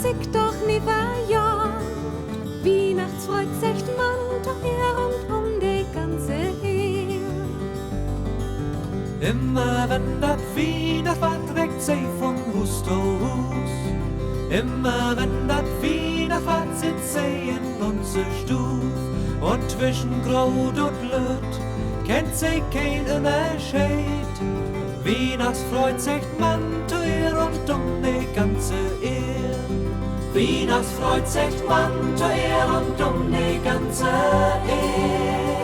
sich doch nie verjagt. Weihnachtsfreud sagt man doch eher und die ganze Ehe. Immer wenn dat Weihnacht war, trägt sie von Hus zu Hus. Immer wenn dat Weihnacht war, sitzt sie in unser Stuf. Und zwischen Grot und Lütt kennt sie kein Unterschied. Weihnachtsfreud sagt man zu ihr und die ganze Ehe. Weihnachtsfreud sagt man zu ihr und die ganze Ehe.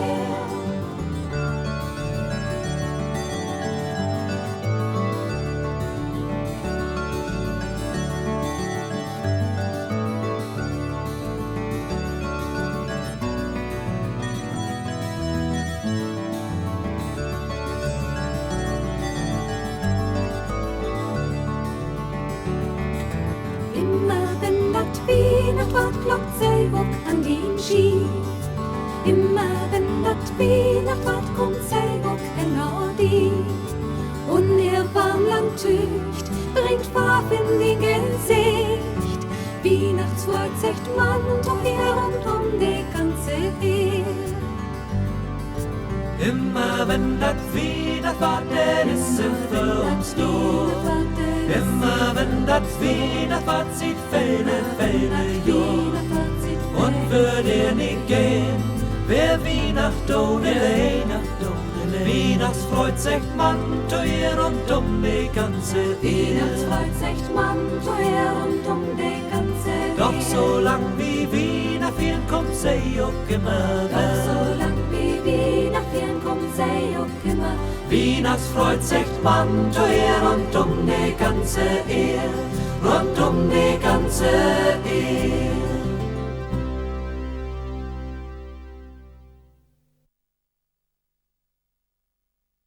Weihnacht war, klopft sie auch an den Schief. Immer wenn dat Weihnacht war, kommt sie auch genau die. Und ihr Warmland tücht, bringt Farb in die Gesicht. Weihnachtsfreud sagt man doch hier und die ganze Ehe. Immer wenn dat Weihnacht war, dann ist sie für uns durch. Immer wenn dat Weihnacht war, zieht viele Jahr. Und würde ihr nicht gehen, wär Weihnacht ohne Lena. Weihnachtsfreud sagt man zu ihr und die ganze Ehe. Weihnachtsfreud sagt man zu ihr und die ganze Ehe. Doch so lang wie Weihnachten kommt sie auch immer wieder. Doch so lang wie Weihnachten kommt sie auch immer wieder. Weihnachtsfreud sagt man zu ihr und die ganze Ehe. Rund die ganze Ehe.